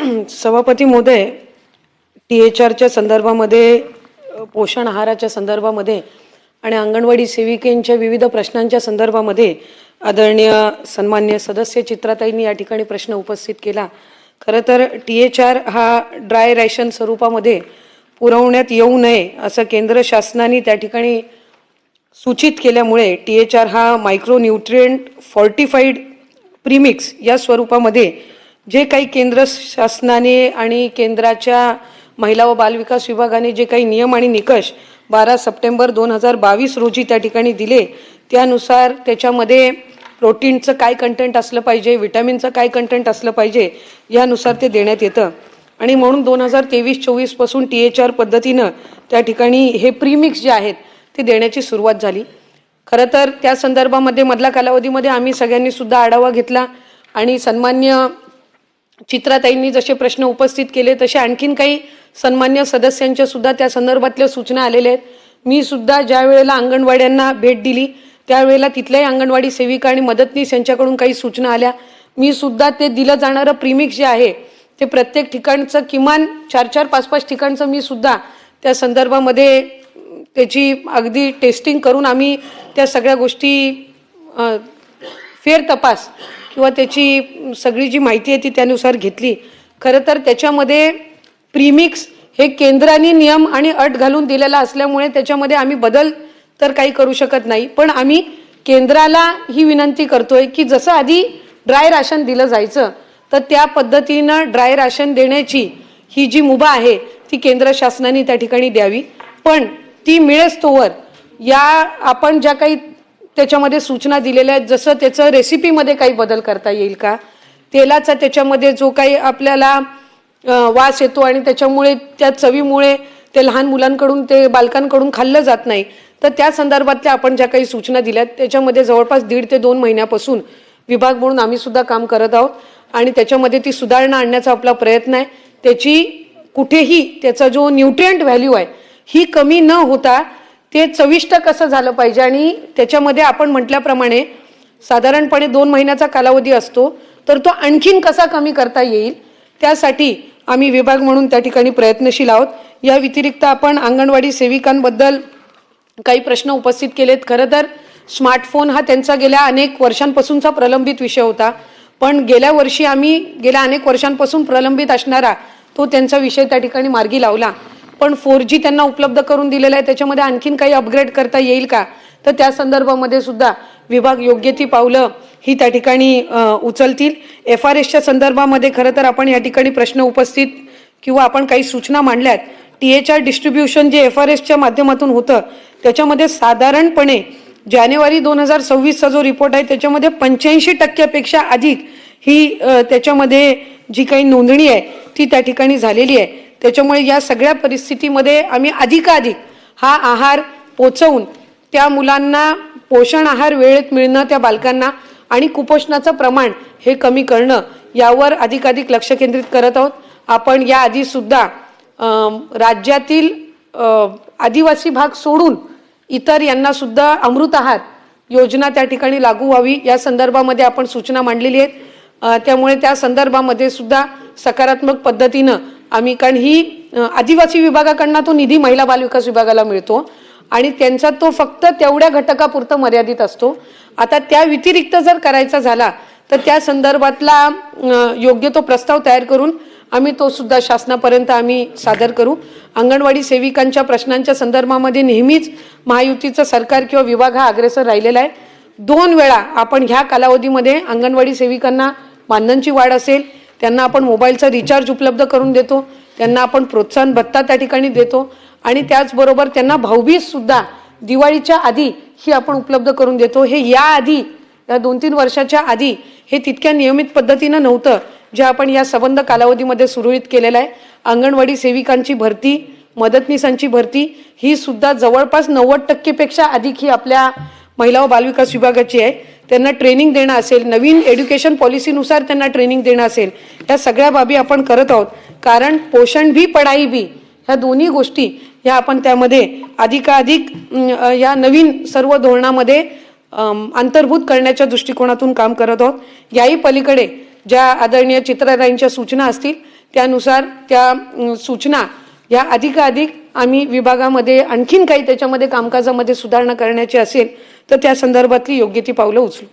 सभापती महोदय, THRच्या संदर्भामध्ये, पोषण आहाराच्या संदर्भामध्ये आणि अंगणवाडी सेविकेंच्या विविध प्रश्नांच्या संदर्भामध्ये आदरणीय सन्मान्य सदस्य चित्राताईंनी या ठिकाणी प्रश्न उपस्थित केला। खरं तर THR हा ड्राय रॅशन स्वरूपामध्ये पुरवण्यात येऊ नये असं केंद्र शासनाने त्या ठिकाणी सूचित केल्यामुळे THR हा मायक्रो न्यूट्रिएंट फॉर्टिफाईड प्रीमिक्स या स्वरूपामध्ये जे काही केंद्र शासनाने आणि केंद्राच्या महिला व बालविकास विभागाने जे काही नियम आणि निकष 12 सप्टेंबर 2022 रोजी त्या ठिकाणी दिले, त्यानुसार त्याच्यामध्ये प्रोटीनचं काय कंटेंट असलं पाहिजे, विटॅमिनचं काय कंटेंट असलं पाहिजे, यानुसार ते देण्यात येतं। आणि म्हणून 2023-24 पासून THR पद्धतीनं त्या ठिकाणी हे प्रीमिक्स जे आहेत ते देण्याची सुरुवात झाली। खरं तर त्या संदर्भामध्ये मधल्या कालावधीमध्ये आम्ही सगळ्यांनी सुद्धा आढावा घेतला आणि सन्मान्य चित्राताईंनी जसे प्रश्न उपस्थित केले तसे आणखीन काही सन्मान्य सदस्यांच्या सुद्धा त्या संदर्भातल्या सूचना आलेल्या आहेत। मी सुद्धा ज्या वेळेला अंगणवाड्यांना भेट दिली त्यावेळेला तिथल्याही अंगणवाडी सेविका आणि मदतनीस यांच्याकडून काही सूचना आल्या। मी सुद्धा ते दिलं जाणारं प्रीमिक्स जे आहे ते प्रत्येक ठिकाणचं किमान 4-4, 5-5 ठिकाणचं मी सुद्धा त्या संदर्भामध्ये त्याची अगदी टेस्टिंग करून आम्ही त्या सगळ्या गोष्टी फेर तपास किंवा त्याची सगळी जी माहिती आहे ती त्यानुसार घेतली। खरं तर त्याच्यामध्ये प्रीमिक्स हे केंद्राने नियम आणि अट घालून दिलेला असल्यामुळे त्याच्यामध्ये आम्ही बदल तर काही करू शकत नाही, पण आम्ही केंद्राला ही विनंती करतोय की जसं आधी ड्राय राशन दिलं जायचं तर त्या पद्धतीनं ड्राय राशन देण्याची ही जी मुभा आहे ती केंद्र शासनाने त्या ठिकाणी द्यावी। पण ती मिळेस्तोवर या आपण ज्या काही त्याच्यामध्ये सूचना दिलेल्या आहेत, जसं त्याचं रेसिपीमध्ये काही बदल करता येईल का, तेलाचा त्याच्यामध्ये जो काही आपल्याला वास येतो आणि त्याच्यामुळे त्या चवीमुळे ते लहान मुलांकडून ते बालकांकडून खाल्लं जात नाही, तर त्या संदर्भातल्या आपण ज्या काही सूचना दिल्यात त्याच्यामध्ये जवळपास 1.5 ते 2 महिन्यापासून विभाग म्हणून आम्ही सुद्धा काम करत आहोत आणि त्याच्यामध्ये ती सुधारणा आणण्याचा आपला प्रयत्न आहे। त्याची कुठेही त्याचा जो न्यूट्रिएंट व्हॅल्यू आहे ही कमी न होता ते चविष्ट कसं झालं पाहिजे आणि त्याच्यामध्ये आपण म्हटल्याप्रमाणे साधारणपणे 2 महिन्याचा कालावधी असतो, तर तो आणखीन कसा कमी करता येईल त्यासाठी आम्ही विभाग म्हणून त्या ठिकाणी प्रयत्नशील आहोत। या व्यतिरिक्त आपण अंगणवाडी सेविकांबद्दल काही प्रश्न उपस्थित केलेत। खरं तर स्मार्टफोन हा त्यांचा गेल्या अनेक वर्षांपासूनचा प्रलंबित विषय होता, पण गेल्या वर्षी आम्ही गेल्या अनेक वर्षांपासून प्रलंबित असणारा तो त्यांचा विषय त्या ठिकाणी मार्गी लावला। पण 4G त्यांना उपलब्ध करून दिलेला आहे, त्याच्यामध्ये आणखीन काही अपग्रेड करता येईल का, तर त्या संदर्भामध्ये सुद्धा विभाग योग्य ती पावलं ही त्या ठिकाणी उचलतील। FRSच्या संदर्भामध्ये खरं तर आपण या ठिकाणी प्रश्न उपस्थित किंवा आपण काही सूचना मांडल्यात। THR डिस्ट्रीब्युशन जे FRSच्या माध्यमातून होतं त्याच्यामध्ये साधारणपणे जानेवारी 2026चा जो रिपोर्ट आहे त्याच्यामध्ये 85% अधिक ही त्याच्यामध्ये जी काही नोंदणी आहे ती त्या ठिकाणी झालेली आहे। त्याच्यामुळे या सगळ्या परिस्थितीमध्ये आम्ही अधिकाधिक हा आहार पोचवून त्या मुलांना पोषण आहार वेळेत मिळणं, त्या बालकांना आणि कुपोषणाचं प्रमाण हे कमी करणं यावर अधिकाधिक लक्ष केंद्रित करत आहोत। आपण या आधी सुद्धा राज्यातील आदिवासी भाग सोडून इतर यांना सुद्धा अमृत आहार योजना त्या ठिकाणी लागू व्हावी या संदर्भामध्ये आपण सूचना मांडलेली आहेत। त्यामुळे त्या संदर्भामध्ये सुद्धा सकारात्मक पद्धतीनं आम्ही, कारण ही आदिवासी विभागाकडनं तो निधी महिला बालविकास विभागाला मिळतो आणि त्यांचा तो फक्त तेवढ्या घटकापुरतं मर्यादित असतो। आता त्या व्यतिरिक्त जर करायचा झाला तर त्या संदर्भातला योग्य तो प्रस्ताव तयार करून आम्ही तो सुद्धा शासनापर्यंत आम्ही सादर करू। अंगणवाडी सेविकांच्या प्रश्नांच्या संदर्भामध्ये नेहमीच महायुतीचं सरकार किंवा विभाग हा अग्रेसर राहिलेला आहे। 2 वेळा आपण ह्या कालावधीमध्ये अंगणवाडी सेविकांना मानधनची वाढ असेल, त्यांना आपण मोबाईलचा रिचार्ज उपलब्ध करून देतो, त्यांना आपण प्रोत्साहन भत्ता त्या ठिकाणी देतो आणि त्याचबरोबर त्यांना भाऊबीज सुद्धा दिवाळीच्या आधी ही आपण उपलब्ध करून देतो। हे या आधी या 2-3 वर्षाच्या आधी हे तितक्या नियमित पद्धतीनं नव्हतं जे आपण या संबंध कालावधीमध्ये सुरळीत केलेलं आहे। अंगणवाडी सेविकांची भरती, मदतनीसांची भरती ही सुद्धा जवळपास 90% अधिक ही आपल्या महिला व बालविकास विभागाची आहे। त्यांना ट्रेनिंग देणं असेल, नवीन एज्युकेशन पॉलिसीनुसार त्यांना ट्रेनिंग देणं असेल, या सगळ्या बाबी आपण करत आहोत। कारण पोषण भी पढाई भी ह्या दोन्ही गोष्टी ह्या आपण त्यामध्ये अधिकाधिक या नवीन सर्व धोरणामध्ये अंतर्भूत करण्याच्या दृष्टिकोनातून काम करत आहोत। याही पलीकडे ज्या आदरणीय चित्राताईंच्या सूचना असतील त्यानुसार त्या सूचना या अधिकाधिक आम्ही विभागामध्ये आणखीन काही त्याच्यामध्ये कामकाजामध्ये सुधारणा करण्याची असेल तर त्या संदर्भातली योग्य ती पावलं उचलू.